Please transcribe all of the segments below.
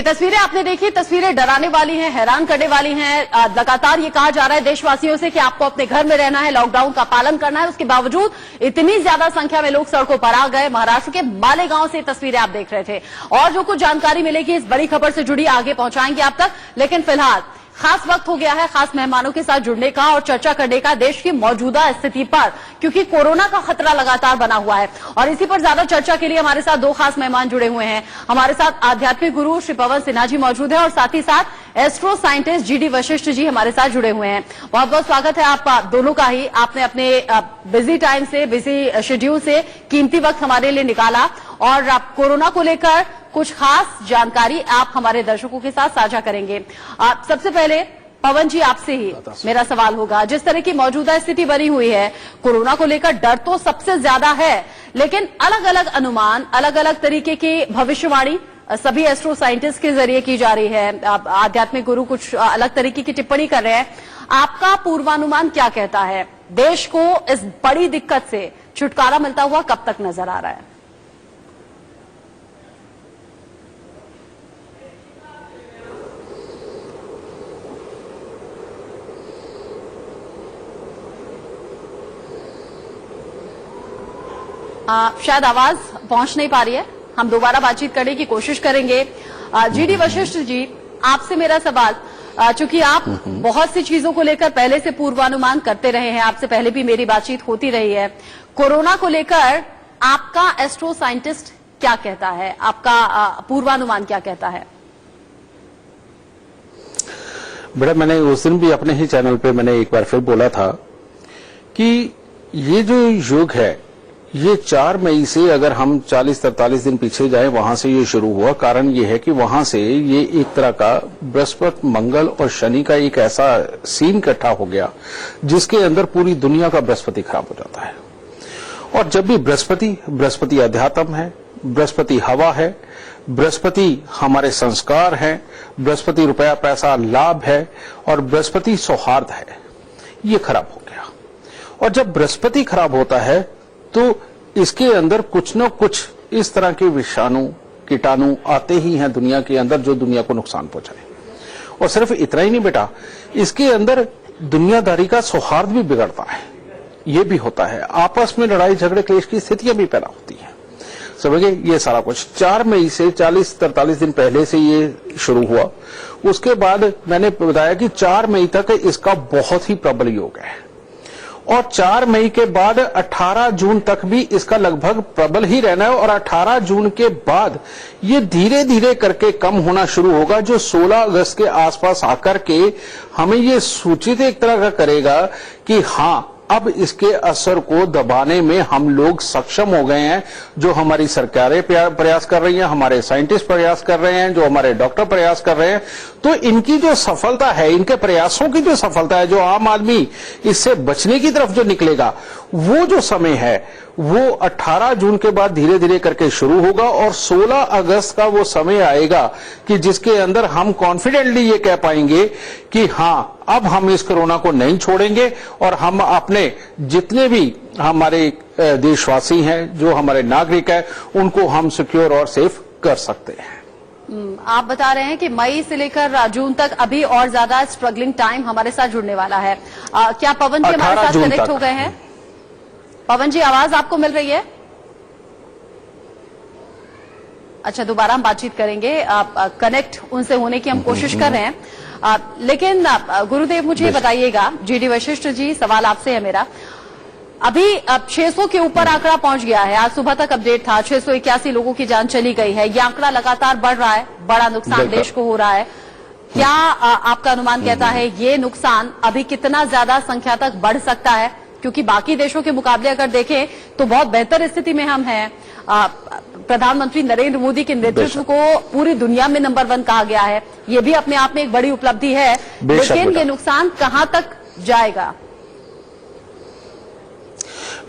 ये तस्वीरें आपने देखी, तस्वीरें डराने वाली हैं, हैरान करने वाली हैं। लगातार ये कहा जा रहा है देशवासियों से कि आपको अपने घर में रहना है, लॉकडाउन का पालन करना है। उसके बावजूद इतनी ज्यादा संख्या में लोग सड़कों पर आ गए। महाराष्ट्र के मालेगांव से तस्वीरें आप देख रहे थे और जो कुछ जानकारी मिलेगी इस बड़ी खबर से जुड़ी आगे पहुंचाएंगे आप तक। लेकिन फिलहाल खास वक्त हो गया है खास मेहमानों के साथ जुड़ने का और चर्चा करने का देश की मौजूदा स्थिति पर, क्योंकि कोरोना का खतरा लगातार बना हुआ है। और इसी पर ज्यादा चर्चा के लिए हमारे साथ दो खास मेहमान जुड़े हुए हैं। हमारे साथ आध्यात्मिक गुरु श्री पवन सिन्हा जी मौजूद है और साथ ही साथ astro scientist GD Vashishtha ji हमारे साथ जुड़े हुए हैं। बहुत बहुत स्वागत है आप दोनों का ही। आपने अपने बिजी टाइम से, बिजी शेड्यूल से कीमती वक्त हमारे लिए निकाला और आप कोरोना को लेकर कुछ खास जानकारी आप हमारे दर्शकों के साथ साझा करेंगे। सबसे पहले पवन जी आपसे ही मेरा सवाल होगा, जिस तरह की मौजूदा स्थिति बनी हुई है कोरोना को लेकर डर तो सबसे ज्यादा है, लेकिन अलग अलग अनुमान, अलग अलग तरीके की भविष्यवाणी सभी एस्ट्रो साइंटिस्ट के जरिए की जा रही है। आध्यात्मिक गुरु कुछ अलग तरीके की टिप्पणी कर रहे हैं। आपका पूर्वानुमान क्या कहता है? देश को इस बड़ी दिक्कत से छुटकारा मिलता हुआ कब तक नजर आ रहा है? शायद आवाज पहुंच नहीं पा रही है, हम दोबारा बातचीत करने की कोशिश करेंगे। जीडी वशिष्ठ जी, आपसे मेरा सवाल, चूंकि आप बहुत सी चीजों को लेकर पहले से पूर्वानुमान करते रहे हैं, आपसे पहले भी मेरी बातचीत होती रही है, कोरोना को लेकर आपका एस्ट्रो साइंटिस्ट क्या कहता है? आपका पूर्वानुमान क्या कहता है? बेटा, मैंने उस दिन भी अपने ही चैनल पे मैंने एक बार फिर बोला था कि ये जो युग है ये 4 मई से अगर हम 40-43 दिन पीछे जाएं वहां से ये शुरू हुआ। कारण ये है कि वहां से ये एक तरह का बृहस्पति, मंगल और शनि का एक ऐसा सीन इकट्ठा हो गया जिसके अंदर पूरी दुनिया का बृहस्पति खराब हो जाता है। और जब भी बृहस्पति अध्यात्म है, बृहस्पति हवा है, बृहस्पति हमारे संस्कार हैं, बृहस्पति रुपया पैसा लाभ है और बृहस्पति सौहार्द है, ये खराब हो गया। और जब बृहस्पति खराब होता है तो इसके अंदर कुछ न कुछ इस तरह के विषाणु, कीटाणु आते ही हैं दुनिया के अंदर जो दुनिया को नुकसान पहुंचाए। और सिर्फ इतना ही नहीं बेटा, इसके अंदर दुनियादारी का सौहार्द भी बिगड़ता है, ये भी होता है। आपस में लड़ाई झगड़े क्लेश की स्थितियां भी पैदा होती हैं। समझिए, ये सारा कुछ 4 मई से 40-43 दिन पहले से ये शुरू हुआ। उसके बाद मैंने बताया कि 4 मई तक इसका बहुत ही प्रबल योग है और 4 मई के बाद 18 जून तक भी इसका लगभग प्रबल ही रहना है। और 18 जून के बाद ये धीरे धीरे करके कम होना शुरू होगा, जो 16 अगस्त के आसपास आकर के हमें ये सूचित एक तरह का करेगा कि हाँ, अब इसके असर को दबाने में हम लोग सक्षम हो गए हैं। जो हमारी सरकारें प्रयास कर रही हैं, हमारे साइंटिस्ट प्रयास कर रहे हैं, जो हमारे डॉक्टर प्रयास कर रहे हैं, तो इनकी जो सफलता है, इनके प्रयासों की जो सफलता है, जो आम आदमी इससे बचने की तरफ जो निकलेगा, वो जो समय है वो 18 जून के बाद धीरे धीरे करके शुरू होगा और 16 अगस्त का वो समय आएगा कि जिसके अंदर हम कॉन्फिडेंटली ये कह पाएंगे कि हाँ, अब हम इस कोरोना को नहीं छोड़ेंगे और हम अपने जितने भी हमारे देशवासी हैं, जो हमारे नागरिक हैं, उनको हम सिक्योर और सेफ कर सकते हैं। आप बता रहे हैं कि मई से लेकर जून तक अभी और ज्यादा स्ट्रगलिंग टाइम हमारे साथ जुड़ने वाला है। क्या पवन जी हमारे साथ कनेक्ट हो गए हैं? पवन जी, आवाज आपको मिल रही है? अच्छा, दोबारा हम बातचीत करेंगे। कनेक्ट उनसे होने की हम कोशिश कर रहे हैं। लेकिन गुरुदेव, मुझे ये बताइएगा, जीडी वशिष्ठ जी, सवाल आपसे है मेरा। अभी 600 के ऊपर आंकड़ा पहुंच गया है। आज सुबह तक अपडेट था 681 लोगों की जान चली गई है। ये आंकड़ा लगातार बढ़ रहा है, बड़ा नुकसान देश को हो रहा है। क्या आपका अनुमान कहता है ये नुकसान अभी कितना ज्यादा संख्या तक बढ़ सकता है? क्योंकि बाकी देशों के मुकाबले अगर देखें तो बहुत बेहतर स्थिति में हम हैं। प्रधानमंत्री नरेंद्र मोदी के नेतृत्व को पूरी दुनिया में नंबर 1 कहा गया है, ये भी अपने आप में एक बड़ी उपलब्धि है। लेकिन ये नुकसान कहां तक जाएगा?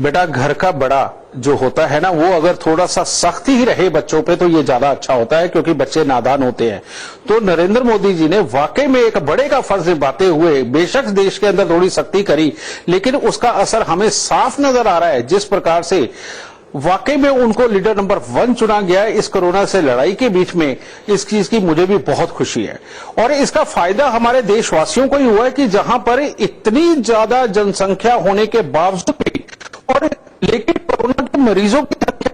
बेटा, घर का बड़ा जो होता है ना, वो अगर थोड़ा सा सख्त ही रहे बच्चों पे तो ये ज्यादा अच्छा होता है, क्योंकि बच्चे नादान होते हैं। तो नरेंद्र मोदी जी ने वाकई में एक बड़े का फर्ज निभाते हुए बेशक देश के अंदर थोड़ी सख्ती करी, लेकिन उसका असर हमें साफ नजर आ रहा है। जिस प्रकार से वाकई में उनको लीडर नंबर 1 चुना गया इस कोरोना से लड़ाई के बीच में, इस चीज की मुझे भी बहुत खुशी है। और इसका फायदा हमारे देशवासियों को ही हुआ है कि जहां पर इतनी ज्यादा जनसंख्या होने के बावजूद भी, और लेकिन कोरोना के मरीजों की संख्या,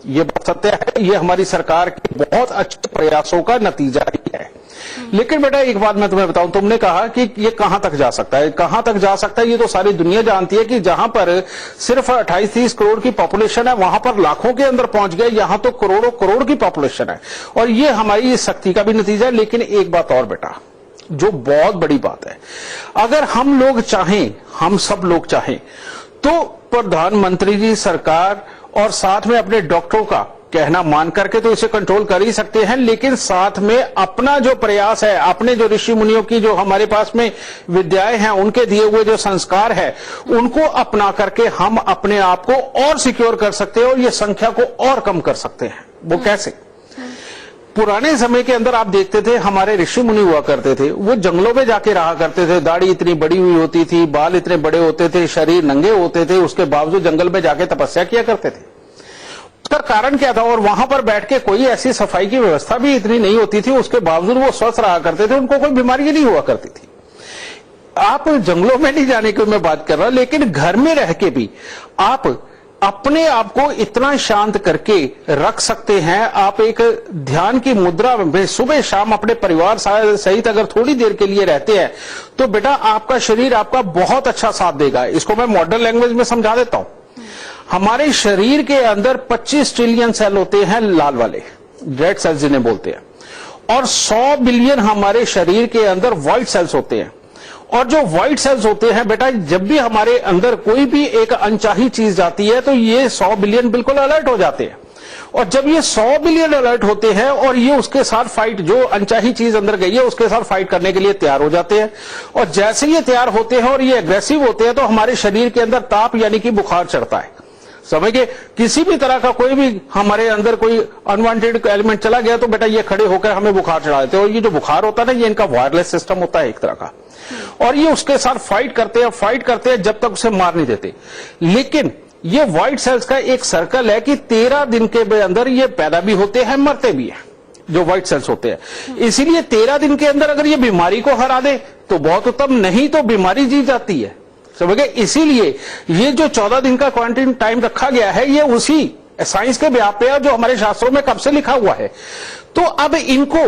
ये बात सत्य है, ये हमारी सरकार के बहुत अच्छे प्रयासों का नतीजा ही है। लेकिन बेटा एक बात मैं तुम्हें बताऊं, तुमने कहा कि ये कहां तक जा सकता है, कहां तक जा सकता है, ये तो सारी दुनिया जानती है कि जहां पर सिर्फ 28-30 करोड़ की पॉपुलेशन है, वहां पर लाखों के अंदर पहुंच गए, यहां तो करोड़ों करोड़ की पॉपुलेशन है, और ये हमारी शक्ति का भी नतीजा है। लेकिन एक बात और बेटा, जो बहुत बड़ी बात है, अगर हम लोग चाहें, हम सब लोग चाहें, तो प्रधानमंत्री जी, सरकार और साथ में अपने डॉक्टरों का कहना मान करके तो इसे कंट्रोल कर ही सकते हैं, लेकिन साथ में अपना जो प्रयास है, अपने जो ऋषि मुनियों की जो हमारे पास में विद्याएं हैं, उनके दिए हुए जो संस्कार है, उनको अपना करके हम अपने आप को और सिक्योर कर सकते हैं और ये संख्या को और कम कर सकते हैं। वो कैसे? पुराने समय के अंदर आप देखते थे, हमारे ऋषि मुनि हुआ करते थे, वो जंगलों में जाके रहा करते थे, दाढ़ी इतनी बड़ी हुई होती थी, बाल इतने बड़े होते थे, शरीर नंगे होते थे, उसके बावजूद जंगल में जाके तपस्या किया करते थे। उसका कारण क्या था? और वहां पर बैठ के कोई ऐसी सफाई की व्यवस्था भी इतनी नहीं होती थी, उसके बावजूद वो स्वस्थ रहा करते थे, उनको कोई बीमारी नहीं हुआ करती थी। आप जंगलों में नहीं जाने की मैं बात कर रहा, लेकिन घर में रह के भी आप अपने आप को इतना शांत करके रख सकते हैं। आप एक ध्यान की मुद्रा में सुबह शाम अपने परिवार सहित अगर थोड़ी देर के लिए रहते हैं, तो बेटा आपका शरीर आपका बहुत अच्छा साथ देगा। इसको मैं मॉडर्न लैंग्वेज में समझा देता हूं। हमारे शरीर के अंदर 25 ट्रिलियन सेल होते हैं, लाल वाले रेड सेल्स जिन्हें बोलते हैं, और 100 बिलियन हमारे शरीर के अंदर व्हाइट सेल्स होते हैं। और जो व्हाइट सेल्स होते हैं बेटा, जब भी हमारे अंदर कोई भी एक अनचाही चीज जाती है तो ये 100 बिलियन बिल्कुल अलर्ट हो जाते हैं। और जब ये 100 बिलियन अलर्ट होते हैं और ये उसके साथ फाइट, जो अनचाही चीज अंदर गई है उसके साथ फाइट करने के लिए तैयार हो जाते हैं। और जैसे ये तैयार होते हैं और ये एग्रेसिव होते हैं, तो हमारे शरीर के अंदर ताप यानी कि बुखार चढ़ता है। समझिए, किसी भी तरह का कोई भी हमारे अंदर कोई अनवांटेड एलिमेंट चला गया तो बेटा ये खड़े होकर हमें बुखार चढ़ा देते हैं। और ये जो बुखार होता है ना, ये इनका वायरलेस सिस्टम होता है एक तरह का, और ये उसके साथ फाइट करते हैं जब तक उसे मार नहीं देते। लेकिन ये व्हाइट सेल्स का एक सर्कल है कि 13 दिन के अंदर ये पैदा भी होते हैं, मरते भी हैं, जो व्हाइट सेल्स होते हैं। इसीलिए 13 दिन के अंदर अगर ये बीमारी को हरा दे तो बहुत उत्तम, नहीं तो बीमारी जीत जाती है। समझ गए? इसीलिए ये जो 14 दिन का क्वारंटाइन टाइम रखा गया है, ये उसी साइंस के व्याप पे है जो हमारे शास्त्रों में कब से लिखा हुआ है। तो अब इनको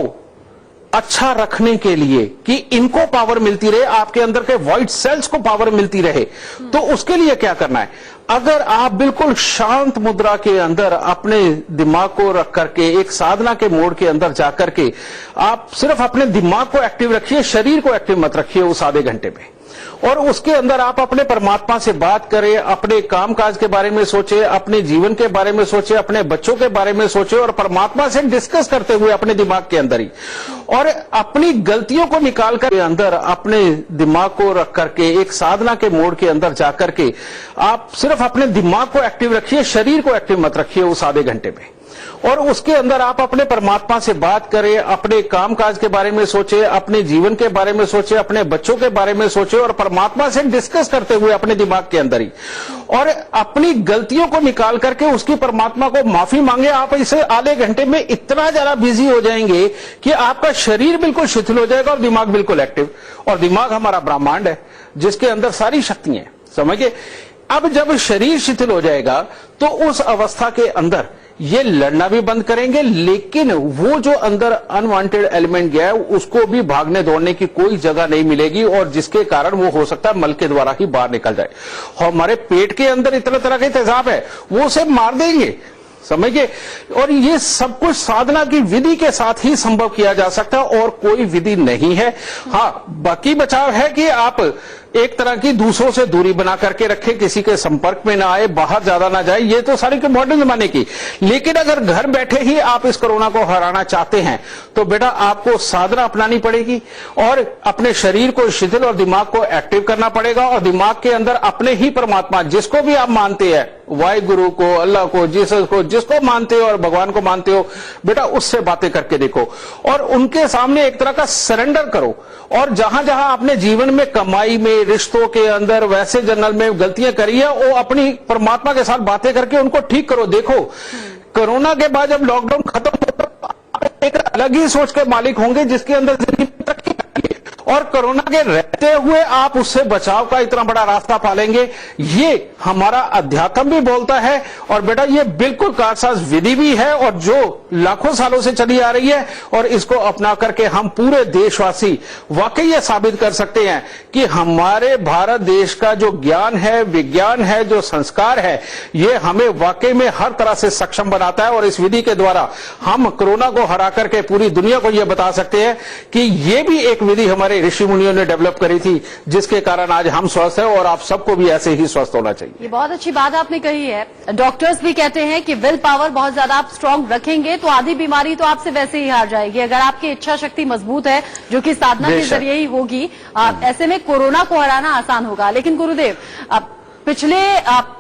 अच्छा रखने के लिए कि इनको पावर मिलती रहे, आपके अंदर के व्हाइट सेल्स को पावर मिलती रहे, तो उसके लिए क्या करना है? अगर आप बिल्कुल शांत मुद्रा के अंदर अपने दिमाग को रख करके एक साधना के मोड के अंदर जाकर के आप सिर्फ अपने दिमाग को एक्टिव रखिए, शरीर को एक्टिव मत रखिए उस आधे घंटे में, और उसके अंदर आप अपने परमात्मा से बात करें, अपने कामकाज के बारे में सोचे, अपने जीवन के बारे में सोचे, अपने बच्चों के बारे में सोचे, और परमात्मा से डिस्कस करते हुए अपने दिमाग के अंदर ही, और अपनी गलतियों को निकाल कर अंदर अपने दिमाग को रख करके एक साधना के मोड के अंदर जाकर के आप सिर्फ अपने दिमाग को एक्टिव रखिए, शरीर को एक्टिव मत रखिए उस आधे घंटे में, और उसके अंदर आप अपने परमात्मा से बात करें, अपने कामकाज के बारे में सोचे, अपने जीवन के बारे में सोचे, अपने बच्चों के बारे में सोचे, और परमात्मा से डिस्कस करते हुए अपने दिमाग के अंदर ही, और अपनी गलतियों को निकाल करके उसकी परमात्मा को माफी मांगे। आप इसे आधे घंटे में इतना ज्यादा बिजी हो जाएंगे कि आपका शरीर बिल्कुल शिथिल हो जाएगा और दिमाग बिल्कुल एक्टिव। और दिमाग हमारा ब्रह्मांड है जिसके अंदर सारी शक्तियां हैं, समझिए। अब जब शरीर शिथिल हो जाएगा तो उस अवस्था के अंदर ये लड़ना भी बंद करेंगे, लेकिन वो जो अंदर अनवांटेड एलिमेंट गया है उसको भी भागने दौड़ने की कोई जगह नहीं मिलेगी, और जिसके कारण वो हो सकता है मल के द्वारा ही बाहर निकल जाए। हमारे पेट के अंदर इतना तरह के तेजाब है, वो उसे मार देंगे, समझिए। और ये सब कुछ साधना की विधि के साथ ही संभव किया जा सकता है, और कोई विधि नहीं है। हाँ, बाकी बचाव है कि आप एक तरह की दूसरों से दूरी बना करके रखें, किसी के संपर्क में ना आए, बाहर ज्यादा ना जाए, ये तो सारी के मॉडर्न जमाने की। लेकिन अगर घर बैठे ही आप इस कोरोना को हराना चाहते हैं तो बेटा आपको साधना अपनानी पड़ेगी, और अपने शरीर को शिथिल और दिमाग को एक्टिव करना पड़ेगा, और दिमाग के अंदर अपने ही परमात्मा, जिसको भी आप मानते हैं, वाहिगुरु को, अल्लाह को, जीसस को, जिसको मानते हो और भगवान को मानते हो, बेटा उससे बातें करके देखो, और उनके सामने एक तरह का सरेंडर करो। और जहां जहां आपने जीवन में कमाई में, रिश्तों के अंदर वैसे जनरल में गलतियां करी है, वो अपनी परमात्मा के साथ बातें करके उनको ठीक करो। देखो कोरोना के बाद जब लॉकडाउन खत्म होगा एक अलग ही सोच के मालिक होंगे जिसके अंदर जिंदगी तरक्की करेंगे, और कोरोना के रहते हुए आप उससे बचाव का इतना बड़ा रास्ता पालेंगे। ये हमारा अध्यात्म भी बोलता है, और बेटा ये बिल्कुल कारसाज विधि भी है, और जो लाखों सालों से चली आ रही है, और इसको अपना करके हम पूरे देशवासी वाकई ये साबित कर सकते हैं कि हमारे भारत देश का जो ज्ञान है, विज्ञान है, जो संस्कार है, ये हमें वाकई में हर तरह से सक्षम बनाता है। और इस विधि के द्वारा हम कोरोना को हरा करके पूरी दुनिया को यह बता सकते हैं कि ये भी एक विधि हमारे ऋषि मुनियों ने डेवलप करी थी, जिसके कारण आज हम स्वस्थ हैं, और आप सबको भी ऐसे ही स्वस्थ होना चाहिए। ये बहुत अच्छी बात आपने कही है। डॉक्टर्स भी कहते हैं कि विल पावर बहुत ज्यादा आप स्ट्रांग रखेंगे तो आधी बीमारी तो आपसे वैसे ही हार जाएगी, अगर आपकी इच्छा शक्ति मजबूत है, जो कि साधना के जरिए ही होगी। ऐसे में कोरोना को हराना आसान होगा। लेकिन गुरुदेव, पिछले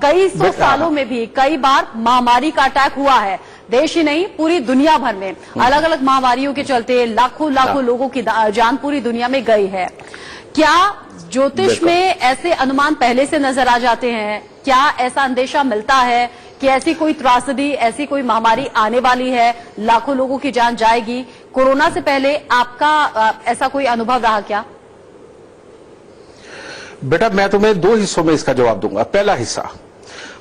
कई सौ सालों में भी कई बार महामारी का अटैक हुआ है, देश ही नहीं पूरी दुनिया भर में अलग अलग महामारियों के चलते लाखों लोगों की जान पूरी दुनिया में गई है। क्या ज्योतिष में ऐसे अनुमान पहले से नजर आ जाते हैं? क्या ऐसा अंदेशा मिलता है कि ऐसी कोई त्रासदी, ऐसी कोई महामारी आने वाली है, लाखों लोगों की जान जाएगी? कोरोना से पहले आपका ऐसा कोई अनुभव रहा क्या? बेटा मैं तुम्हें दो हिस्सों में इसका जवाब दूंगा। पहला हिस्सा,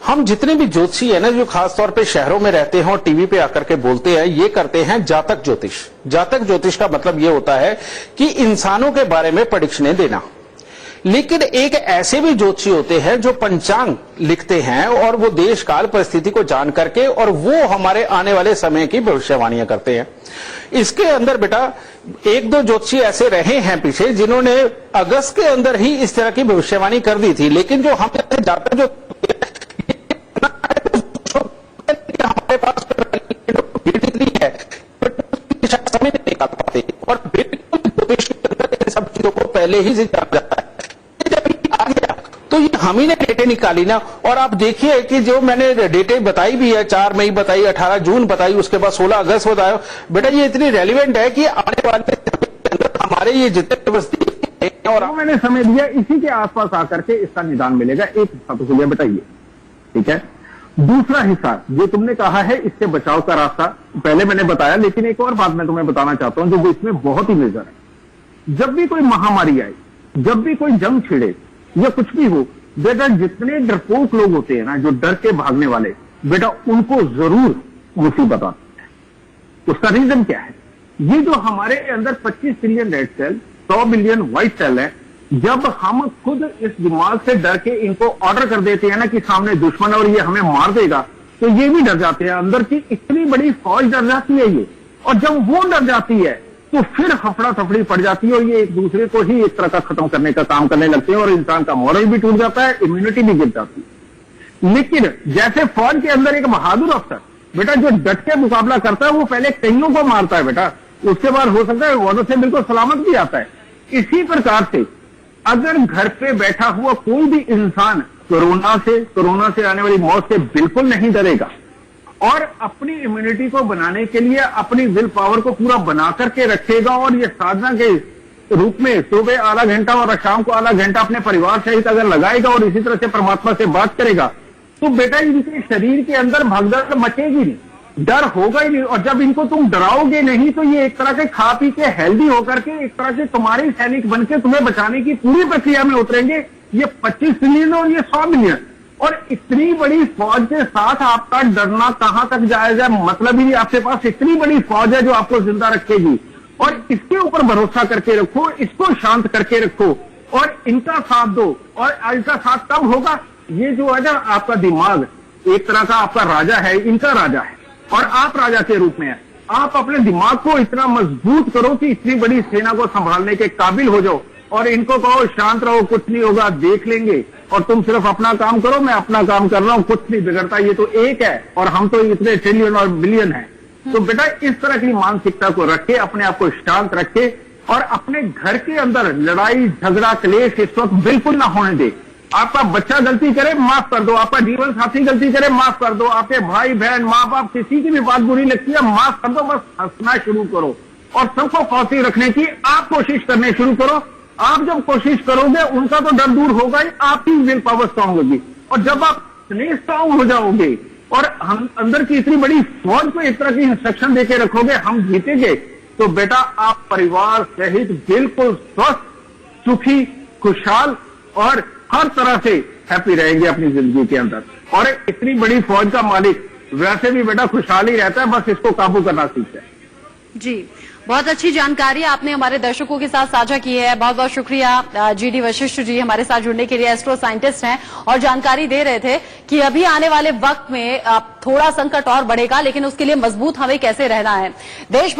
हम जितने भी ज्योतिषी है ना, जो खासतौर पे शहरों में रहते हैं और टीवी पे आकर के बोलते हैं, ये करते हैं जातक ज्योतिष। जातक ज्योतिष का मतलब ये होता है कि इंसानों के बारे में प्रेडिक्शनें देना। लेकिन एक ऐसे भी ज्योतिषी होते हैं जो पंचांग लिखते हैं, और वो देश काल परिस्थिति को जान करके और वो हमारे आने वाले समय की भविष्यवाणियां करते हैं। इसके अंदर बेटा एक दो ज्योतिषी ऐसे रहे हैं पीछे जिन्होंने अगस्त के अंदर ही इस तरह की भविष्यवाणी कर दी थी। लेकिन जो हम जातक जो हमारे पास है समय नहीं निकाल पाते, और बिल्कुल ज्योतिष के अंदर इन सब चीजों को पहले ही से जाना जाता है। जब आ गया तो ये हम ही ने डेटे निकाली ना, और आप देखिए कि जो मैंने डेटे बताई भी है, 4 मई बताई, 18 जून बताई, उसके बाद 16 अगस्त बताया, बेटा ये इतनी रेलिवेंट है कि आने वाले अंदर हमारे ये जितने और मैंने समय दिया इसी के आसपास आकर के इसका निदान मिलेगा। एक हिस्सा तो खुलिया बताइए, ठीक है। दूसरा हिस्सा जो तुमने कहा है इससे बचाव का रास्ता पहले मैंने बताया, लेकिन एक और बात मैं तुम्हें बताना चाहता हूं जो इसमें बहुत ही मेजर है। जब भी कोई महामारी आए, जब भी कोई जंग छिड़े या कुछ भी हो, बेटा जितने डरपोक लोग होते हैं ना, जो डर के भागने वाले, बेटा उनको जरूर मुसीबत आती है। उसका रीजन क्या है? ये जो हमारे अंदर 25 billion red cell, 100 billion white cell है, जब हम खुद इस दिमाग से डर के इनको ऑर्डर कर देते हैं ना कि सामने दुश्मन है और ये हमें मार देगा, तो ये भी डर जाते हैं। अंदर की इतनी बड़ी फौज डर जाती है ये, और जब वो डर जाती है तो फिर हफड़ा थफड़ी पड़ जाती है, और ये एक दूसरे को ही एक तरह का खत्म करने का काम करने लगते हैं, और इंसान का मॉरल भी टूट जाता है, इम्यूनिटी भी गिर जाती है। लेकिन जैसे फौज के अंदर एक बहादुर अफसर बेटा जो डट के मुकाबला करता है, वो पहले कईयों को मारता है बेटा, उसके बाद हो सकता है वो से बिल्कुल सलामत भी आता है। इसी प्रकार से अगर घर पे बैठा हुआ कोई भी इंसान कोरोना से आने वाली मौत से बिल्कुल नहीं डरेगा, और अपनी इम्यूनिटी को बनाने के लिए अपनी विल पावर को पूरा बना करके रखेगा, और ये साधना के रूप में सुबह आधा घंटा और शाम को आधा घंटा अपने परिवार सहित अगर लगाएगा और इसी तरह से परमात्मा से बात करेगा, तो बेटा इनके शरीर के अंदर भगदड़ मचेगी नहीं, डर होगा ही नहीं। और जब इनको तुम डराओगे नहीं, तो ये एक तरह के खा पी के हेल्दी होकर के एक तरह से तुम्हारे सैनिक बनके तुम्हें बचाने की पूरी प्रक्रिया में उतरेंगे। ये 25 बिलियन और ये 100 बिलियन, और इतनी बड़ी फौज के साथ आपका डरना कहां तक जाएगा? मतलब ही नहीं। आपके पास इतनी बड़ी फौज है जो आपको जिंदा रखेगी, और इसके ऊपर भरोसा करके रखो, इसको शांत करके रखो, और इनका साथ दो। और इनका साथ तब होगा, ये जो है ना आपका दिमाग एक तरह का आपका राजा है, इनका राजा है, और आप राजा के रूप में है। आप अपने दिमाग को इतना मजबूत करो कि इतनी बड़ी सेना को संभालने के काबिल हो जाओ, और इनको कहो शांत रहो, कुछ नहीं होगा, देख लेंगे, और तुम सिर्फ अपना काम करो, मैं अपना काम कर रहा हूं, कुछ नहीं बिगड़ता, ये तो एक है और हम तो इतने ट्रिलियन और बिलियन है। तो बेटा इस तरह की मानसिकता को रखे, अपने आप को शांत रखे, और अपने घर के अंदर लड़ाई झगड़ा क्लेश इस वक्त बिल्कुल ना होने दे। आपका बच्चा गलती करे, माफ कर दो। आपका जीवन साथी गलती करे, माफ कर दो। आपके भाई बहन माँ बाप किसी की भी बात बुरी लगती है, माफ कर दो। बस हंसना शुरू करो, और सबको पॉजिटिव रखने की आप कोशिश करने शुरू करो। आप जब कोशिश करोगे उनका तो डर दूर होगा ही, आपकी विल पावर स्ट्रांग होगी। और जब आप इतने स्ट्रांग हो जाओगे और हम अंदर की इतनी बड़ी फौज को एक तरह की इंस्ट्रक्शन देके रखोगे हम जीतेंगे, तो बेटा आप परिवार सहित बिल्कुल स्वस्थ, सुखी, खुशहाल और हर तरह से हैप्पी रहेंगे अपनी जिंदगी के अंदर। और इतनी बड़ी फौज का मालिक वैसे भी बेटा खुशहाल ही रहता है, बस इसको काबू करना सीखता है। जी, बहुत अच्छी जानकारी आपने हमारे दर्शकों के साथ साझा की है। बहुत बहुत शुक्रिया जीडी वशिष्ठ जी हमारे साथ जुड़ने के लिए। एस्ट्रो साइंटिस्ट हैं और जानकारी दे रहे थे कि अभी आने वाले वक्त में थोड़ा संकट और बढ़ेगा, लेकिन उसके लिए मजबूत हमें कैसे रहना है। देश